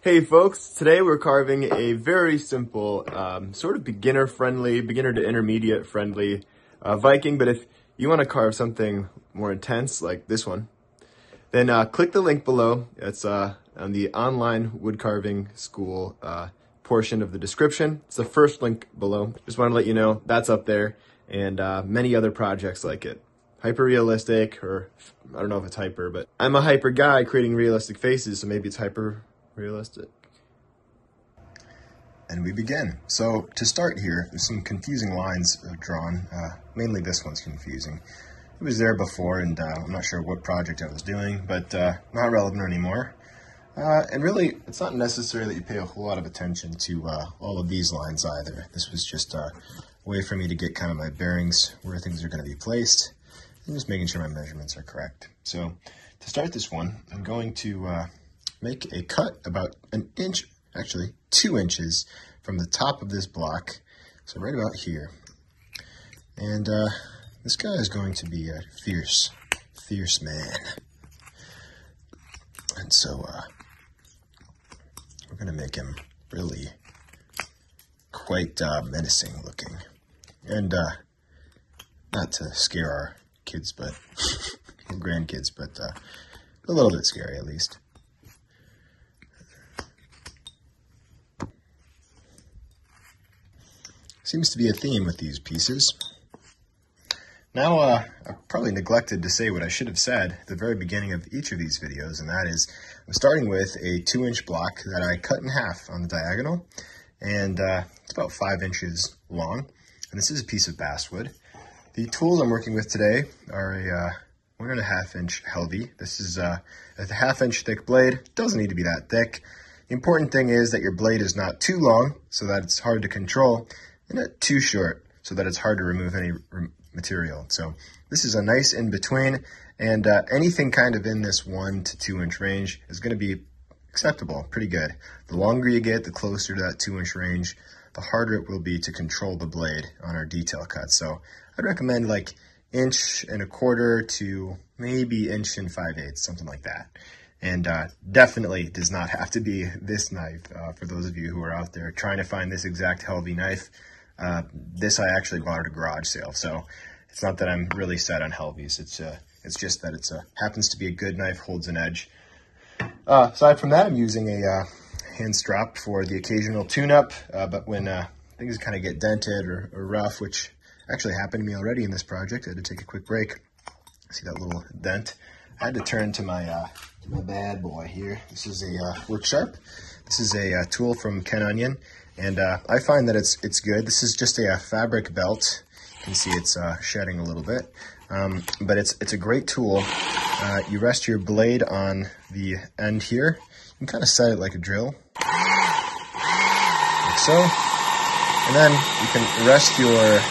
Hey folks, today we're carving a very simple, sort of beginner to intermediate friendly Viking, but if you want to carve something more intense like this one, then click the link below. It's on the online wood carving school portion of the description. It's the first link below. Just want to let you know that's up there, and many other projects like it. Hyper realistic, or I don't know if it's hyper, but I'm a hyper guy creating realistic faces, so maybe it's hyper realistic. And we begin. So to start here, there's some confusing lines drawn. Mainly this one's confusing. It was there before, and I'm not sure what project I was doing, but not relevant anymore. And really, it's not necessary that you pay a whole lot of attention to all of these lines either. This was just a way for me to get kind of my bearings where things are going to be placed, and just making sure my measurements are correct. So to start this one, I'm going to make a cut about an inch, actually 2 inches from the top of this block, so right about here. And this guy is going to be a fierce man. And so we're going to make him really quite menacing looking. And not to scare our kids, but grandkids, but a little bit scary at least. Seems to be a theme with these pieces. Now, I probably neglected to say what I should have said at the very beginning of each of these videos, and that is I'm starting with a 2-inch block that I cut in half on the diagonal, and it's about 5 inches long, and this is a piece of basswood. The tools I'm working with today are a 1.5-inch Helvy. This is a 1/2-inch thick blade. Doesn't need to be that thick. The important thing is that your blade is not too long so that it's hard to control, and not too short so that it's hard to remove any material. So this is a nice in between, and anything kind of in this 1 to 2 inch range is going to be acceptable, pretty good. The longer you get, the closer to that 2-inch range, the harder it will be to control the blade on our detail cuts. So I'd recommend like 1.25 to maybe 1 5/8, something like that. And definitely does not have to be this knife for those of you who are out there trying to find this exact Helvy knife. This I actually bought at a garage sale, so it's not that I'm really set on Helvies. It's just that it's happens to be a good knife, holds an edge. Aside from that, I'm using a hand strop for the occasional tune-up, but when things kind of get dented or rough, which actually happened to me already in this project, I had to take a quick break. See that little dent? I had to turn to my bad boy here. This is a Work Sharp. This is a tool from Ken Onion, and I find that it's good. This is just a fabric belt. You can see it's shedding a little bit, but it's a great tool. You rest your blade on the end here. You can kind of set it like a drill, like so, and then you can rest your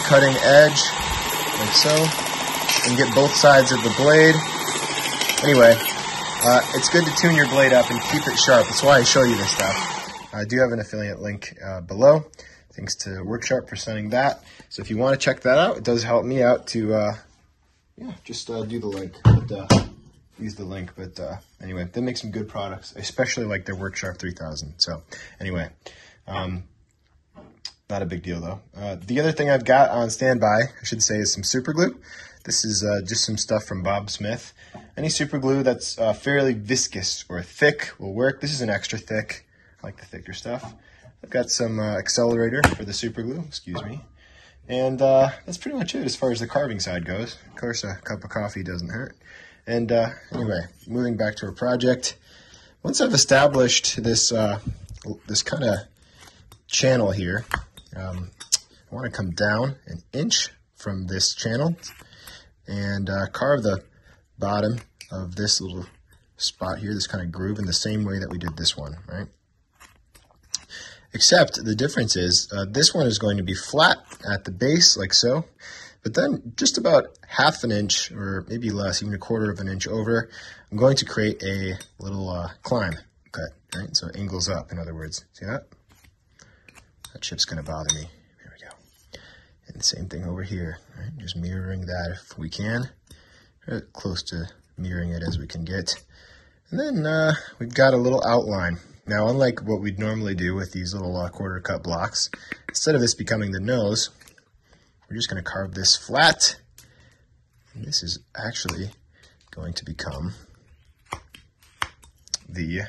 cutting edge like so, and get both sides of the blade. Anyway, it's good to tune your blade up and keep it sharp. That's why I show you this stuff. I do have an affiliate link below. Thanks to Worksharp for sending that. So if you want to check that out, it does help me out to, just do the link. But, use the link. But anyway, they make some good products. I especially like their Worksharp 3000. So anyway, not a big deal though. The other thing I've got on standby, I should say, is some super glue. This is just some stuff from Bob Smith. Any super glue that's fairly viscous or thick will work. This is an extra thick. I like the thicker stuff. I've got some Accelerator for the super glue, excuse me. And that's pretty much it as far as the carving side goes. Of course, a cup of coffee doesn't hurt. And anyway, moving back to our project. Once I've established this, this kind of channel here, I want to come down 1 inch from this channel and carve the bottom of this little spot here, this kind of groove, in the same way that we did this one, right? Except the difference is this one is going to be flat at the base, like so, but then just about 1/2 inch, or maybe less, even 1/4 inch over, I'm going to create a little climb cut, right? So it angles up, in other words. See that? That chip's going to bother me. There we go. And same thing over here, right? Just mirroring that if we can. Close to mirroring it as we can get. And then we've got a little outline. Now, unlike what we'd normally do with these little quarter cut blocks, instead of this becoming the nose, we're just going to carve this flat. And this is actually going to become the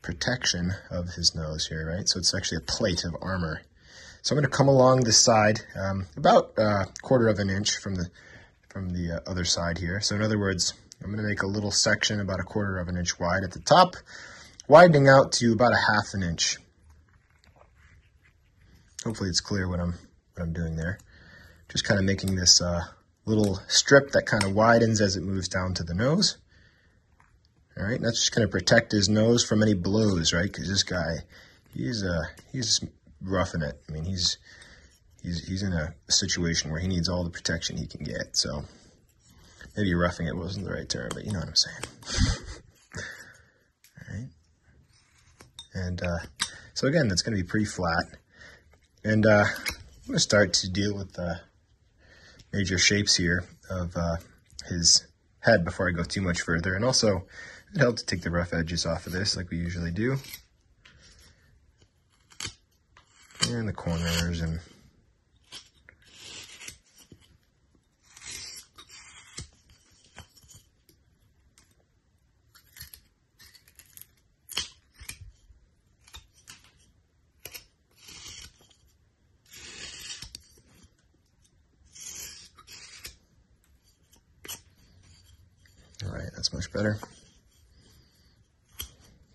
protection of his nose here, right? So it's actually a plate of armor. So I'm going to come along this side about a quarter of an inch from the other side here. So in other words, I'm going to make a little section about a quarter of an inch wide at the top, widening out to about a half an inch. Hopefully it's clear what I'm doing there. Just kind of making this little strip that kind of widens as it moves down to the nose. All right, and that's just going to protect his nose from any blows, right? Because this guy, he's roughing it. I mean, he's in a situation where he needs all the protection he can get. So maybe roughing it wasn't the right term, but you know what I'm saying. All right, and so again, that's going to be pretty flat. And I'm going to start to deal with the major shapes here of his head before I go too much further. And also, it helps to take the rough edges off of this like we usually do. And the corners and all right, that's much better.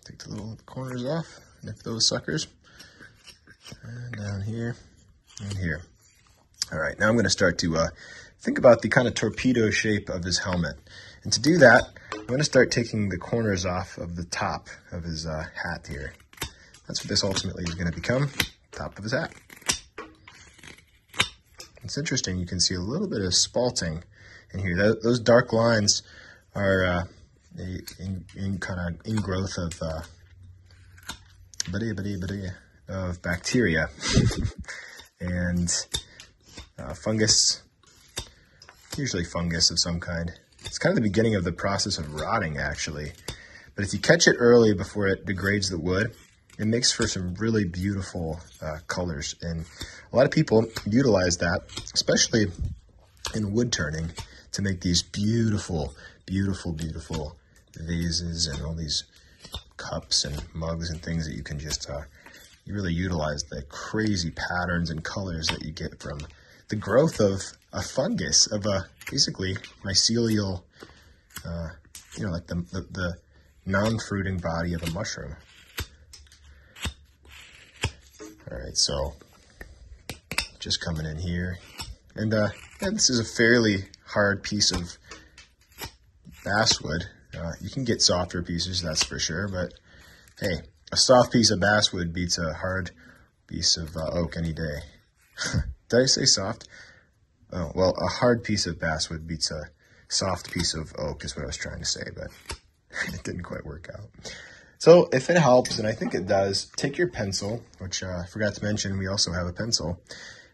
Take the little corners off, nip those suckers. And down here and here. All right, now I'm going to start to think about the kind of torpedo shape of his helmet. And to do that, I'm going to start taking the corners off of the top of his hat here. That's what this ultimately is going to become, top of his hat. It's interesting, you can see a little bit of spalting in here. Those dark lines are kind of ingrowth of of bacteria and fungus, usually fungus of some kind. It's kind of the beginning of the process of rotting, actually. But if you catch it early before it degrades the wood, it makes for some really beautiful colors. And a lot of people utilize that, especially in wood turning, to make these beautiful, beautiful, beautiful vases and all these cups and mugs and things that you can just you really utilize the crazy patterns and colors that you get from the growth of a fungus, of a basically mycelial, like the non-fruiting body of a mushroom. All right, so just coming in here, and this is a fairly hard piece of basswood. You can get softer pieces, that's for sure, but hey, a soft piece of basswood beats a hard piece of oak any day. Did I say soft? Oh, well, a hard piece of basswood beats a soft piece of oak is what I was trying to say, but it didn't quite work out. So if it helps, and I think it does, take your pencil, which I forgot to mention, we also have a pencil,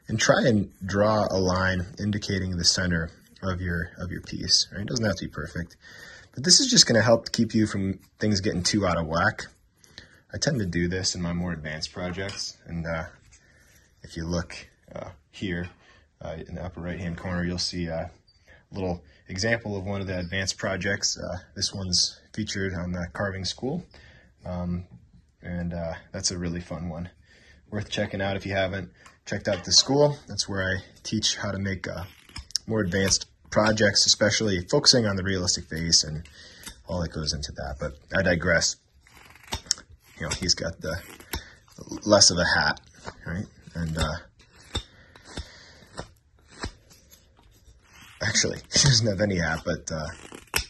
and try and draw a line indicating the center of your piece. Right? It doesn't have to be perfect, but this is just going to help keep you from things getting too out of whack. I tend to do this in my more advanced projects, and if you look here in the upper right hand corner, you'll see a little example of one of the advanced projects. This one's featured on the carving school, and that's a really fun one, worth checking out if you haven't checked out the school. That's where I teach how to make more advanced projects, especially focusing on the realistic face and all that goes into that. But I digress. He's got the less of a hat, right? And actually, he doesn't have any hat, but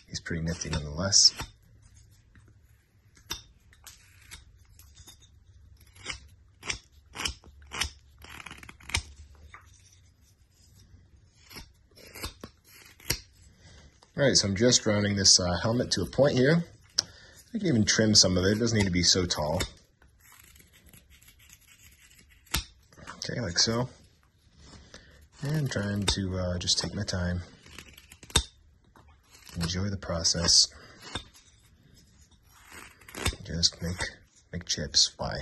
he's pretty nifty nonetheless. All right, so I'm just rounding this helmet to a point here. I can even trim some of it. It doesn't need to be so tall. Okay, like so. And trying to just take my time, enjoy the process. potatoes, make chips. Why?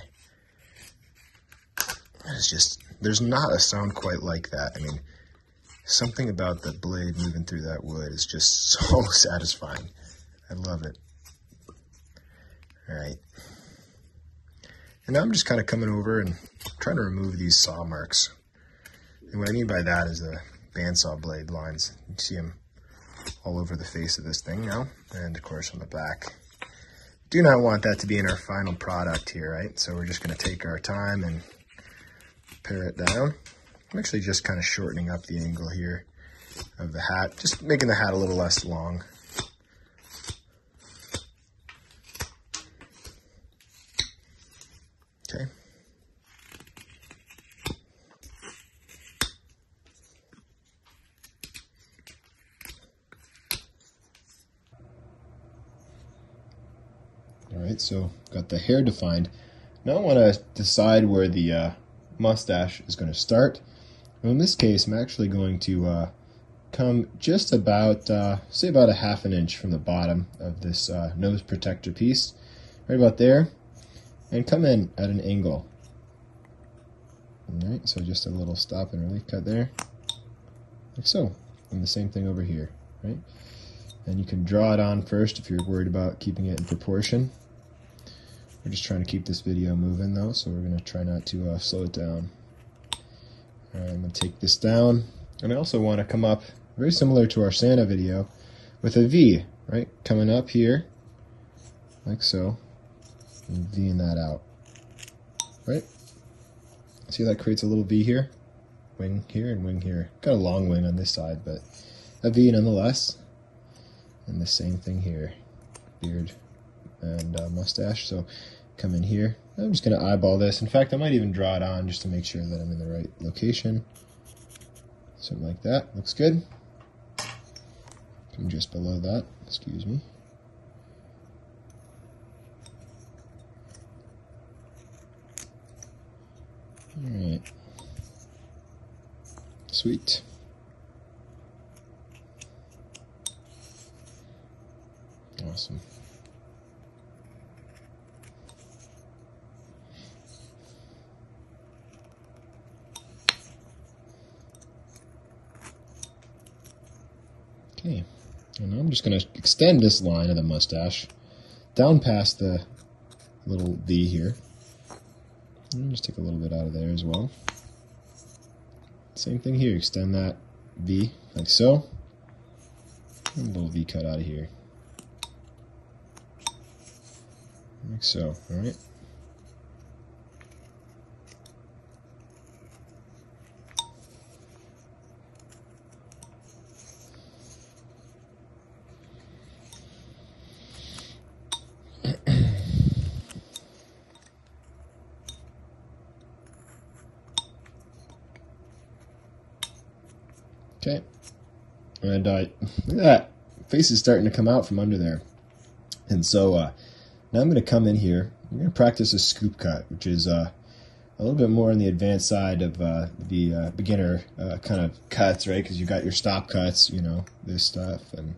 It's just, there's not a sound quite like that. I mean, something about the blade moving through that wood is just so satisfying. I love it. All right. And now I'm just kind of coming over and trying to remove these saw marks. And what I mean by that is the bandsaw blade lines. You see them all over the face of this thing now, and of course on the back. Do not want that to be in our final product here, right? So we're just going to take our time and pare it down. I'm actually just kind of shortening up the angle here of the hat, just making the hat a little less long. Okay. All right, so got the hair defined. Now I want to decide where the mustache is going to start. Well, in this case, I'm actually going to come just about, say about a ½ inch from the bottom of this nose protector piece, right about there, and come in at an angle. All right, so just a little stop and relief cut there, like so. And the same thing over here, right? And you can draw it on first if you're worried about keeping it in proportion. We're just trying to keep this video moving though, so we're going to try not to slow it down. All right, I'm going to take this down, and I also want to come up, very similar to our Santa video, with a V, right? Coming up here, like so, and V'ing that out, right? See how that creates a little V here? Wing here and wing here. Got a long wing on this side, but a V nonetheless. And the same thing here, beard and mustache. So come in here. I'm just going to eyeball this. In fact, I might even draw it on just to make sure that I'm in the right location. Something like that. Looks good. Come just below that. Excuse me. Alright. Sweet. Awesome. Okay, and now I'm just going to extend this line of the mustache down past the little V here. And just take a little bit out of there as well. Same thing here, extend that V like so. And a little V cut out of here. Like so, alright. Okay, and look at that, face is starting to come out from under there. And so now I'm going to come in here, I'm going to practice a scoop cut, which is a little bit more on the advanced side of the beginner kind of cuts, right? Because you've got your stop cuts, you know, this stuff, and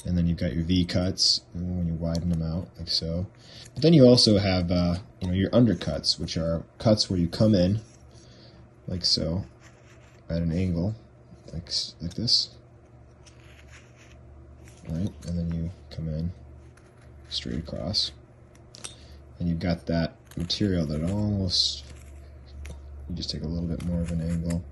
then you've got your V cuts when you widen them out, like so. But then you also have, you know, your undercuts, which are cuts where you come in, like so, at an angle. Like this, right? And then you come in straight across, and you've got that material that almost, you just take a little bit more of an angle.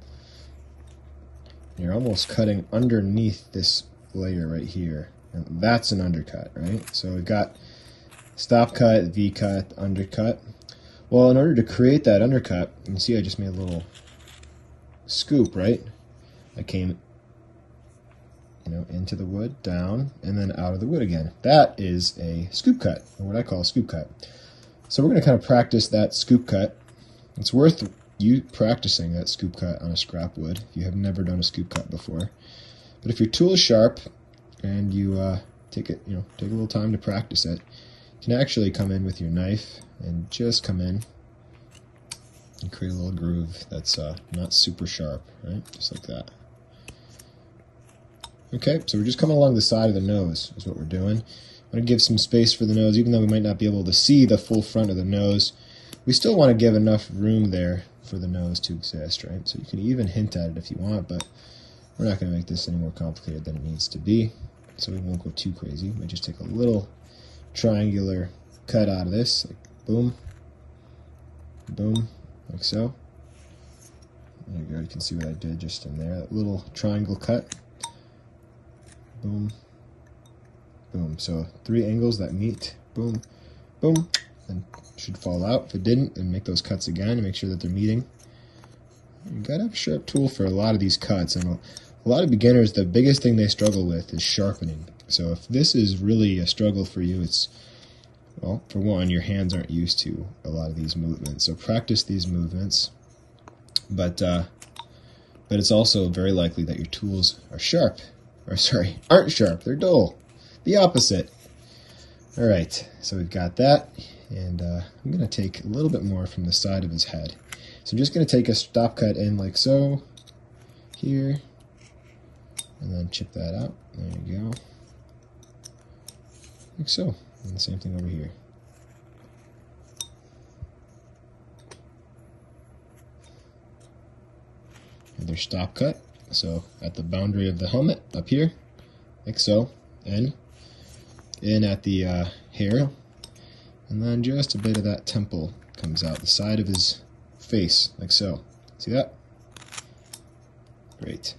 You're almost cutting underneath this layer right here, and that's an undercut, right? So we've got stop cut, V cut, undercut. Well, in order to create that undercut, you can see I just made a little scoop, right? I came, you know, into the wood, down, and then out of the wood again. That is a scoop cut, or what I call a scoop cut. So we're going to kind of practice that scoop cut. It's worth you practicing that scoop cut on a scrap wood if you have never done a scoop cut before. But if your tool is sharp and you take a little time to practice it, you can actually come in with your knife and just come in and create a little groove that's not super sharp, right? Just like that. Okay, so we're just coming along the side of the nose is what we're doing. Want to give some space for the nose, even though we might not be able to see the full front of the nose. We still want to give enough room there for the nose to exist, right? So you can even hint at it if you want, but we're not going to make this any more complicated than it needs to be. So we won't go too crazy. We just take a little triangular cut out of this, like boom, boom, like so. There you go, you can see what I did just in there, that little triangle cut. Boom, boom. So 3 angles that meet, boom, boom, and should fall out. If it didn't, then make those cuts again and make sure that they're meeting. You gotta have a sharp tool for a lot of these cuts, and a lot of beginners, the biggest thing they struggle with is sharpening. So if this is really a struggle for you, it's, well, for one, your hands aren't used to a lot of these movements. So practice these movements, but it's also very likely that your tools are sharp, or sorry, aren't sharp, they're dull. The opposite. All right, so we've got that, and I'm gonna take a little bit more from the side of his head. So I'm just gonna take a stop cut in like so, here, and then chip that out. There you go. Like so. And the same thing over here. Another stop cut. So at the boundary of the helmet, up here, like so. In at the hair. And then just a bit of that temple comes out, the side of his face, like so. See that? Great.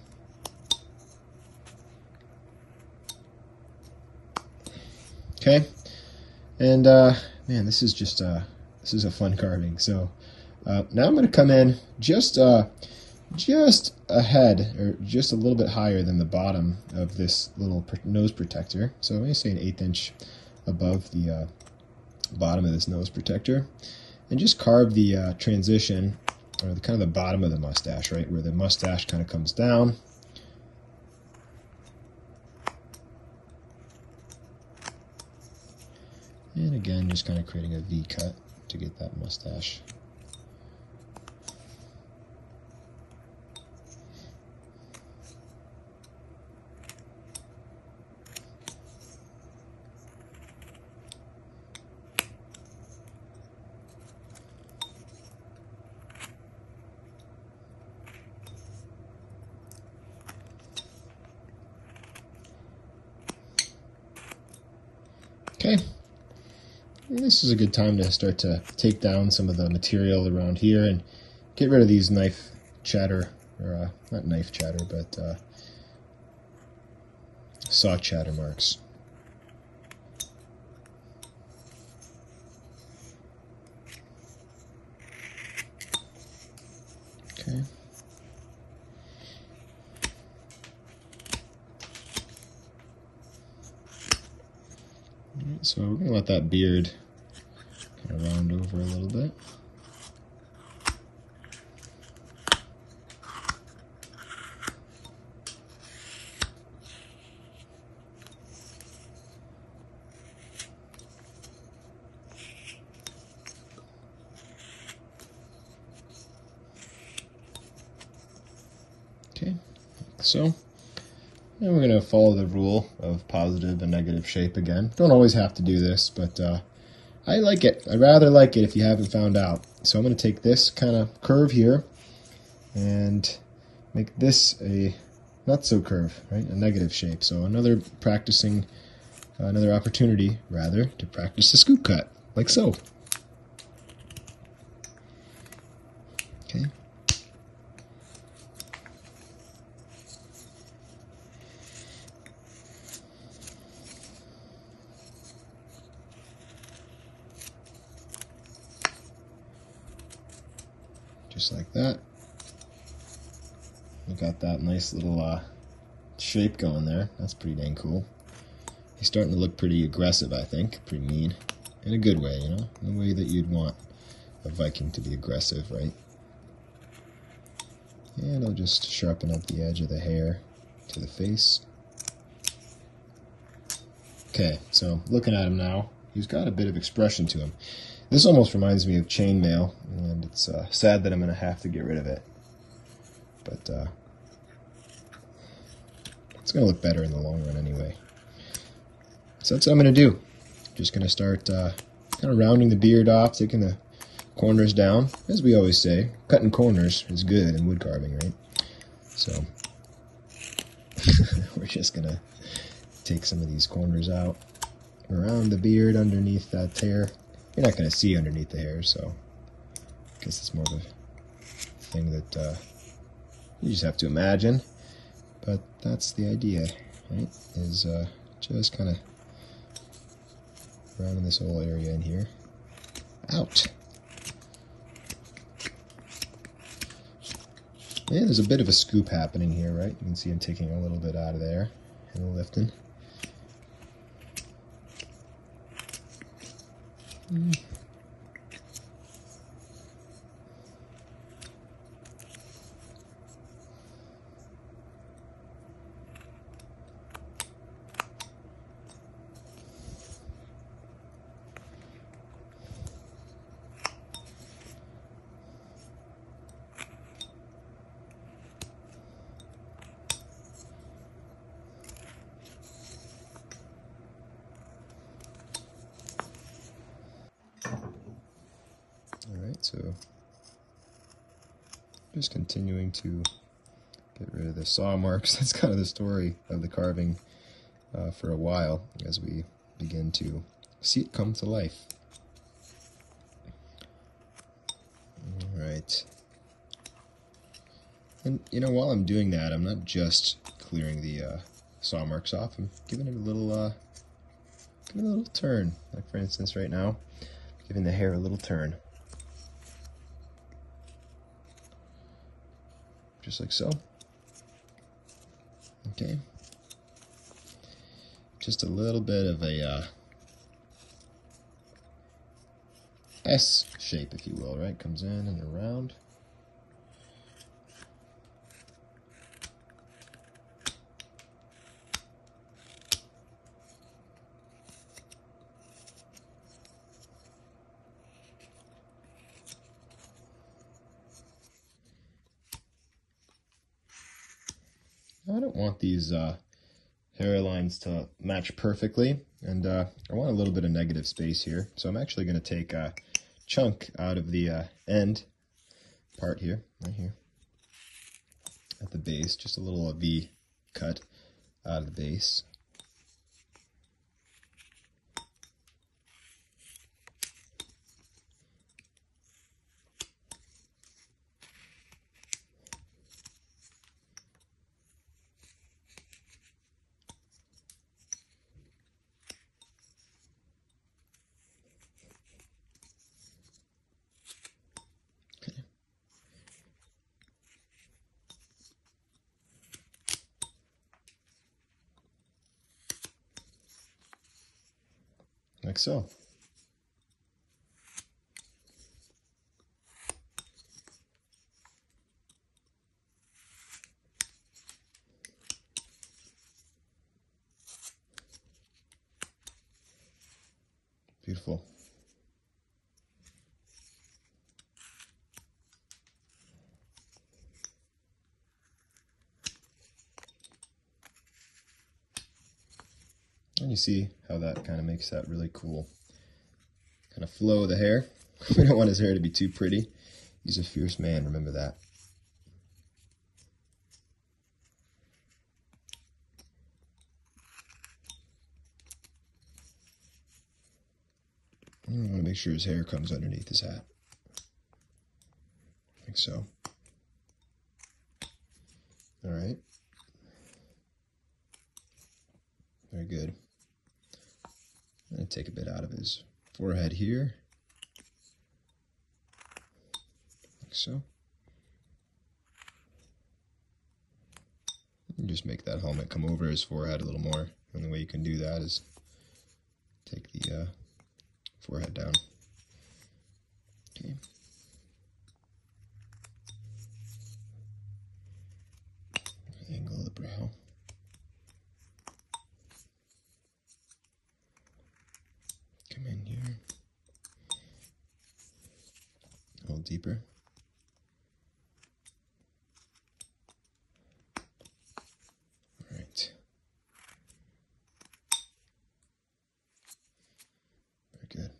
Okay, and man, this is just this is a fun carving. So now I'm going to come in just ahead, or just a little bit higher than the bottom of this little nose protector. So I'm going to say an 1/8 inch above the bottom of this nose protector, and just carve the transition, or the kind of the bottom of the mustache, right where the mustache kind of comes down. And again, just kind of creating a V cut to get that mustache. Okay. This is a good time to start to take down some of the material around here and get rid of these knife chatter, or not knife chatter, but saw chatter marks. Okay. So we're going to let that beard kind of round over a little bit. Okay, like so. And we're going to follow the rule of positive and negative shape again. Don't always have to do this, but I like it. I rather like it if you haven't found out. So I'm going to take this kind of curve here and make this a not so curve, right? A negative shape. So another opportunity, rather, to practice the scoop cut, like so. Okay. Just like that. We got that nice little shape going there. That's pretty dang cool. He's starting to look pretty aggressive, I think. Pretty mean. In a good way, you know? In the way that you'd want a Viking to be aggressive, right? And I'll just sharpen up the edge of the hair to the face. Okay, so looking at him now, he's got a bit of expression to him. This almost reminds me of chainmail, and it's sad that I'm going to have to get rid of it. But it's going to look better in the long run anyway. So that's what I'm going to do. just going to start kind of rounding the beard off, taking the corners down. As we always say, cutting corners is good in wood carving, right? So we're just going to take some of these corners out around the beard underneath that hair. You're not going to see underneath the hair, so I guess it's more of a thing that you just have to imagine. But that's the idea, right? Is just kind of rounding this whole area in here. Out. Yeah, there's a bit of a scoop happening here, right? You can see I'm taking a little bit out of there and lifting. Alright, so just continuing to get rid of the saw marks. That's kind of the story of the carving for a while as we begin to see it come to life. Alright. And you know, while I'm doing that, I'm not just clearing the saw marks off, I'm giving it a little turn. Like for instance right now, giving the hair a little turn. Just like so. Okay. Just a little bit of a S shape, if you will, right? Comes in and around. I don't want these hairlines to match perfectly, and I want a little bit of negative space here. So I'm actually going to take a chunk out of the end part here, right here, at the base, just a little V cut out of the base. Like so. Beautiful. And you see how that kind of makes that really cool kind of flow of the hair. We don't want his hair to be too pretty. He's a fierce man, remember that. I want to make sure his hair comes underneath his hat. Like so. Alright. Very good. I'm going to take a bit out of his forehead here. Like so. And just make that helmet come over his forehead a little more. And the way you can do that is take the forehead down. Okay. Angle the brow. Come in here. A little deeper. All right. Very good.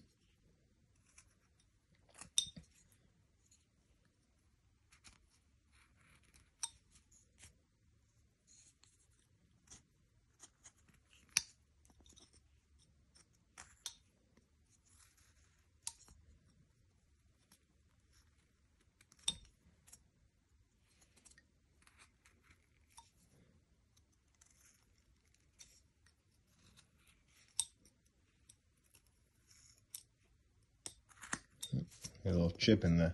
Got a little chip in the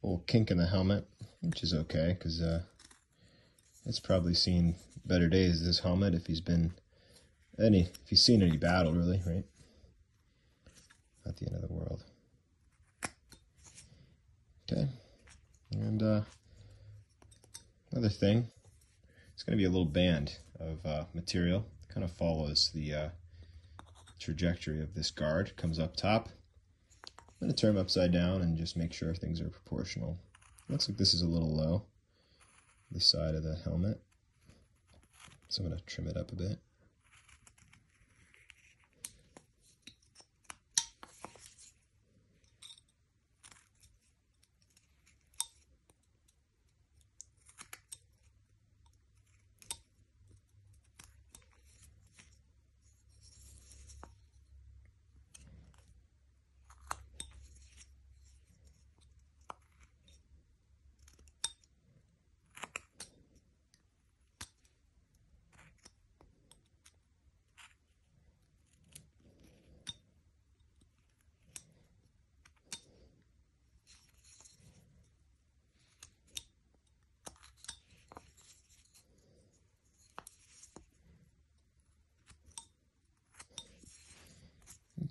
little kink in the helmet, which is okay because it's probably seen better days, this helmet, if he's seen any battle, really, right? Not the end of the world. Okay, and another thing, it's going to be a little band of material. Kind of follows the trajectory of this guard. Comes up top. I'm going to turn them upside down and just make sure things are proportional. Looks like this is a little low, this side of the helmet, so I'm going to trim it up a bit.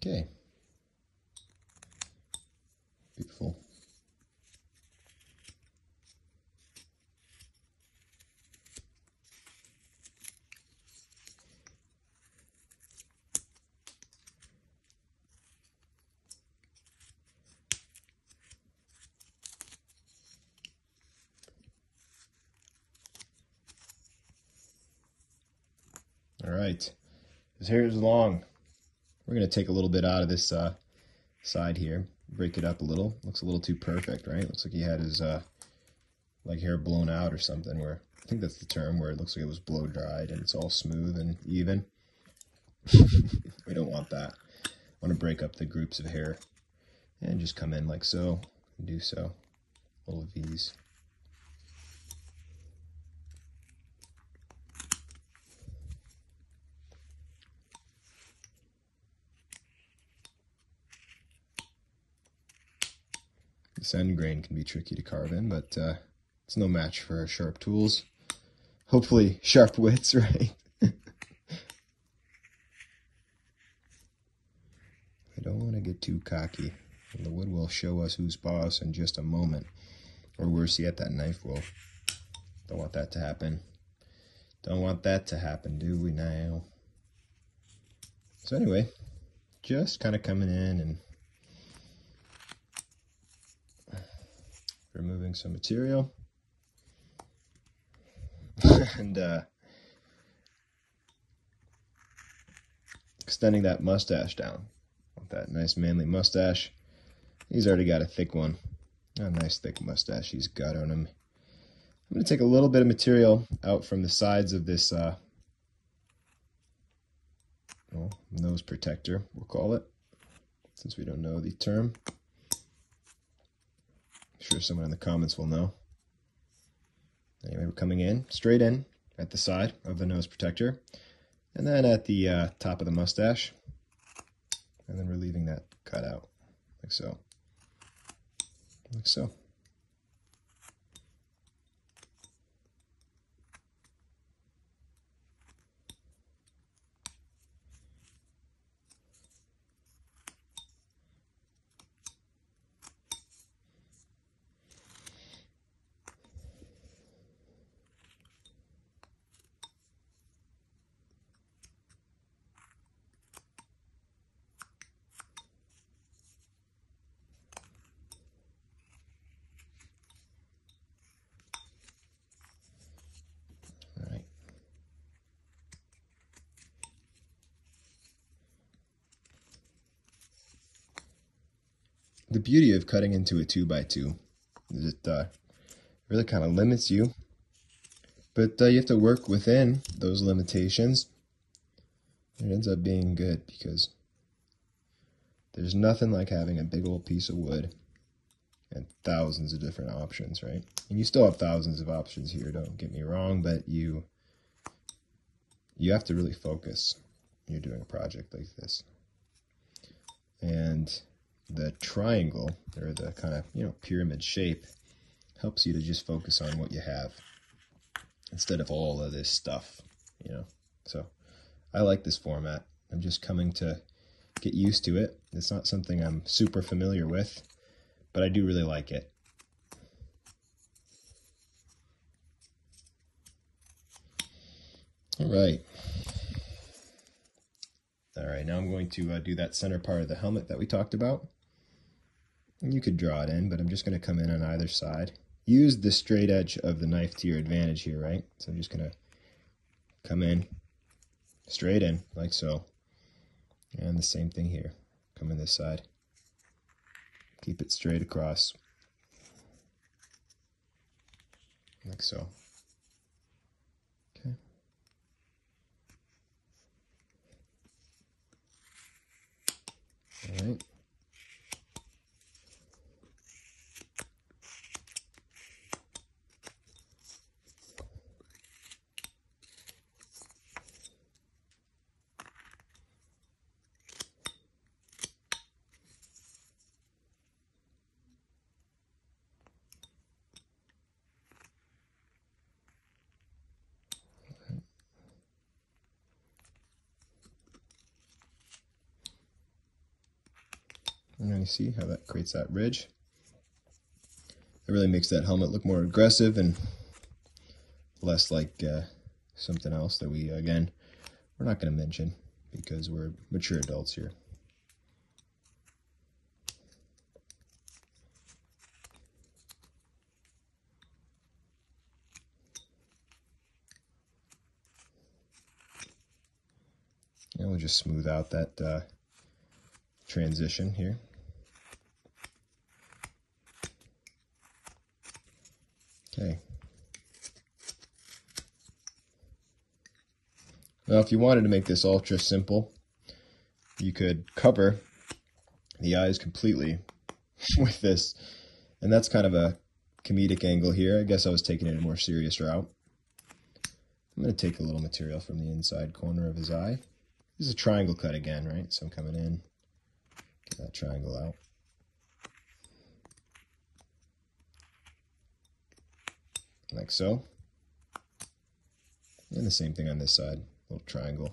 Okay. Beautiful. All right. His hair is long. We're going to take a little bit out of this side here, break it up a little. Looks a little too perfect, right? Looks like he had his like hair blown out or something, where I think that's the term, where it looks like it was blow dried and it's all smooth and even. We don't want that. I want to break up the groups of hair and just come in like so and do so. Little V's. This end grain can be tricky to carve in, but it's no match for sharp tools. Hopefully sharp wits, right? I don't want to get too cocky. And the wood will show us who's boss in just a moment. Or worse yet, that knife will. Don't want that to happen. Don't want that to happen, do we now? So anyway, just kind of coming in and removing some material and extending that mustache down. Want that nice manly mustache. He's already got a thick one. A nice thick mustache he's got on him. I'm going to take a little bit of material out from the sides of this nose protector, we'll call it, since we don't know the term. I'm sure someone in the comments will know. Anyway, we're coming in, straight in at the side of the nose protector, and then at the top of the mustache, and then we're leaving that cut out, like so. Like so. the beauty of cutting into a 2x2 is it really kind of limits you, but you have to work within those limitations. It ends up being good because there's nothing like having a big old piece of wood and thousands of different options, right? And you still have thousands of options here, don't get me wrong, but you have to really focus when you're doing a project like this. And the triangle, or the kind of, pyramid shape, helps you to just focus on what you have instead of all of this stuff, So I like this format. I'm just coming to get used to it. It's not something I'm super familiar with, but I do really like it. All right, now I'm going to do that center part of the helmet that we talked about. And you could draw it in, but I'm just going to come in on either side. Use the straight edge of the knife to your advantage here, right? So I'm just going to come in, straight in, like so. And the same thing here. Come in this side. Keep it straight across. Like so. Okay. All right. And then you see how that creates that ridge. It really makes that helmet look more aggressive and less like something else that we're not going to mention because we're mature adults here. And we'll just smooth out that transition here. Okay. Now, if you wanted to make this ultra simple, you could cover the eyes completely with this. And that's kind of a comedic angle here. I guess I was taking it a more serious route. I'm going to take a little material from the inside corner of his eye. This is a triangle cut again, right? So I'm coming in, get that triangle out. Like so. And the same thing on this side, little triangle.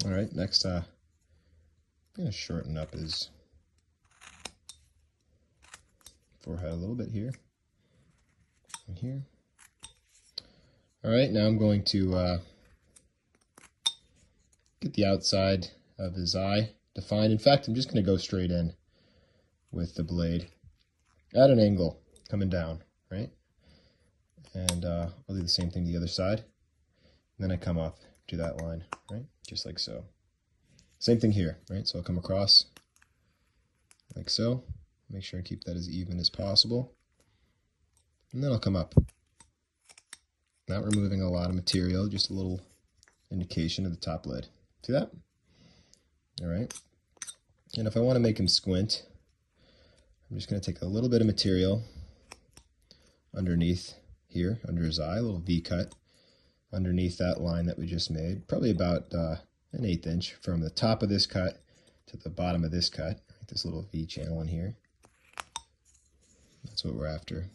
All right, next I'm going to shorten up his forehead a little bit here and here. All right, now I'm going to get the outside of his eye defined. In fact, I'm just going to go straight in with the blade at an angle coming down, right? And I'll do the same thing to the other side. And then I come up to that line, right? Just like so. Same thing here, right? So I'll come across like so. Make sure I keep that as even as possible. And then I'll come up. Not removing a lot of material, just a little indication of the top lid. See that? All right. And if I want to make him squint, I'm just going to take a little bit of material underneath here, under his eye, a little V cut underneath that line that we just made, probably about an 1/8 inch from the top of this cut to the bottom of this cut, right? This little V channel in here. That's what we're after.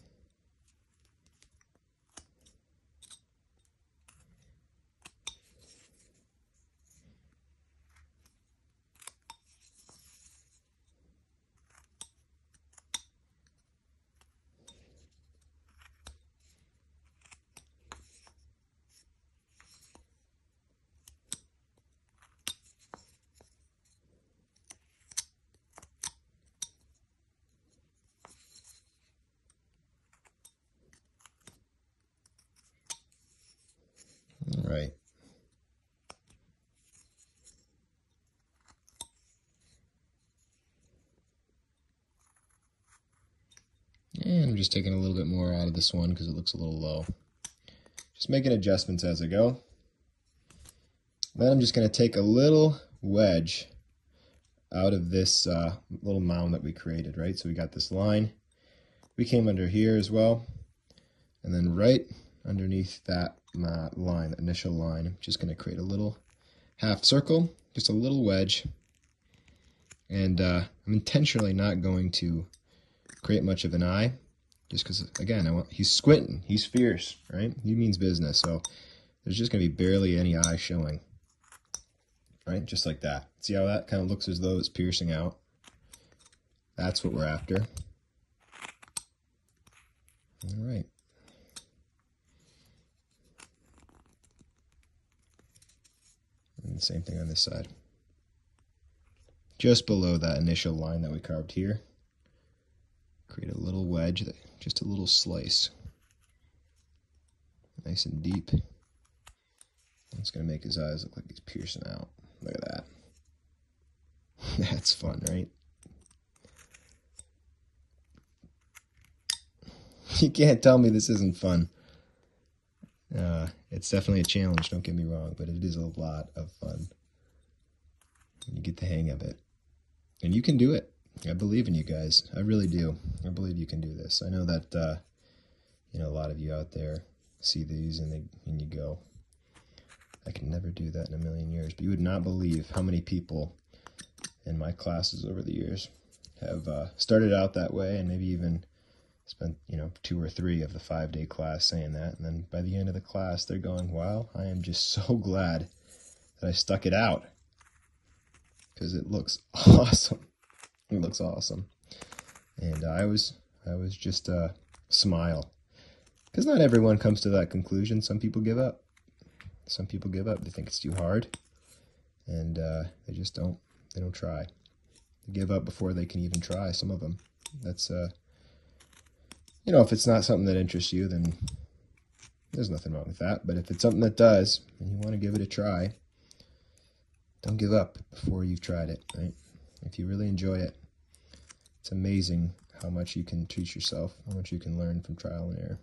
And I'm just taking a little bit more out of this one because it looks a little low. Just making adjustments as I go. Then I'm just going to take a little wedge out of this little mound that we created, right? So we got this line. We came under here as well. And then right underneath that line, the initial line, I'm just going to create a little half circle, just a little wedge. And I'm intentionally not going to create much of an eye, just because, again, he's squinting, he's fierce, right? He means business, so there's just going to be barely any eye showing, right? Just like that. See how that kind of looks as though it's piercing out? That's what we're after. All right. And the same thing on this side. Just below that initial line that we carved here, create a little wedge, just a little slice. Nice and deep. It's going to make his eyes look like he's piercing out. Look at that. That's fun, right? You can't tell me this isn't fun. It's definitely a challenge, don't get me wrong, but it is a lot of fun. You get the hang of it. And you can do it. I believe in you guys. I really do. I believe you can do this. I know that you know, a lot of you out there see these and you go, I could never do that in a million years. But you would not believe how many people in my classes over the years have started out that way and maybe even spent, you know, 2 or 3 of the 5-day class saying that. And then by the end of the class, they're going, wow, I am just so glad that I stuck it out. Because it looks awesome. It looks awesome. And I was just smile. Because not everyone comes to that conclusion. Some people give up. Some people give up. They think it's too hard. And they just don't try. They give up before they can even try, some of them. That's, you know, if it's not something that interests you, then there's nothing wrong with that. But if it's something that does, and you want to give it a try, don't give up before you've tried it, right? If you really enjoy it, it's amazing how much you can teach yourself, how much you can learn from trial and error.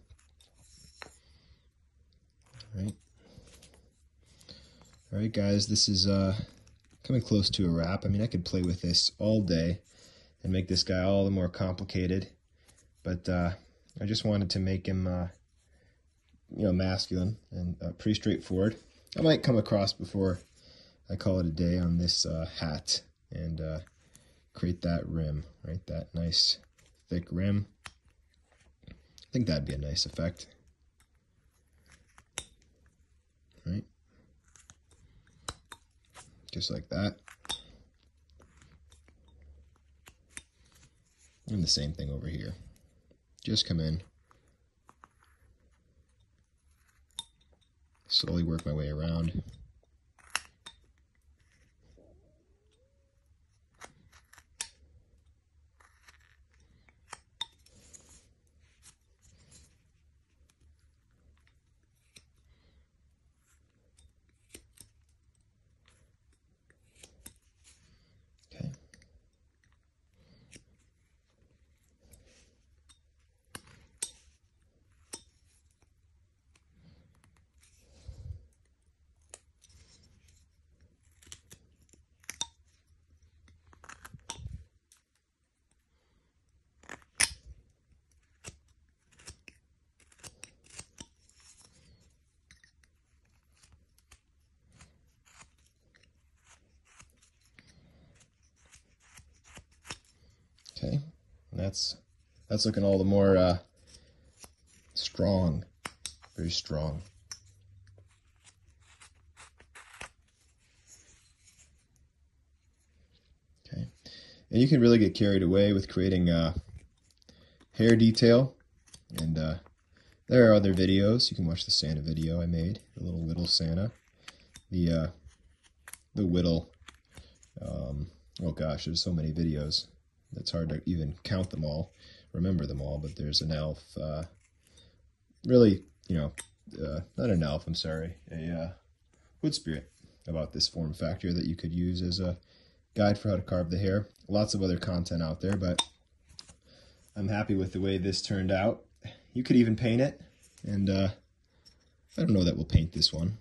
All right, guys, this is coming close to a wrap. I mean, I could play with this all day and make this guy all the more complicated, but I just wanted to make him, you know, masculine and pretty straightforward. I might come across before I call it a day on this hat and create that rim, right? That nice thick rim. I think that'd be a nice effect, right? Just like that. And the same thing over here. Just come in, slowly work my way around. Okay, and that's looking all the more strong, very strong. Okay, and you can really get carried away with creating hair detail, and there are other videos. You can watch the Santa video I made, the little whittle Santa, the whittle. Oh gosh, there's so many videos. It's hard to even count them all, remember them all, but there's an elf, really, you know, not an elf, I'm sorry, a wood spirit about this form factor that you could use as a guide for how to carve the hair. Lots of other content out there, but I'm happy with the way this turned out. You could even paint it, and I don't know that we'll paint this one.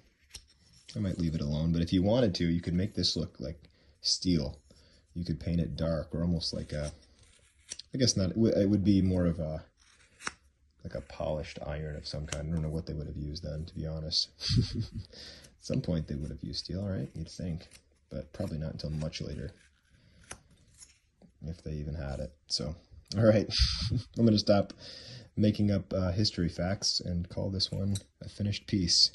I might leave it alone, but if you wanted to, you could make this look like steel. You could paint it dark, or almost like a, I guess not, it would be more of a, like a polished iron of some kind. I don't know what they would have used then, to be honest. At some point they would have used steel, right? You'd think, but probably not until much later, if they even had it. So, all right, I'm going to stop making up history facts and call this one a finished piece.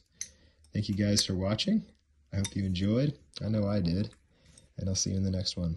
Thank you guys for watching. I hope you enjoyed. I know I did. And I'll see you in the next one.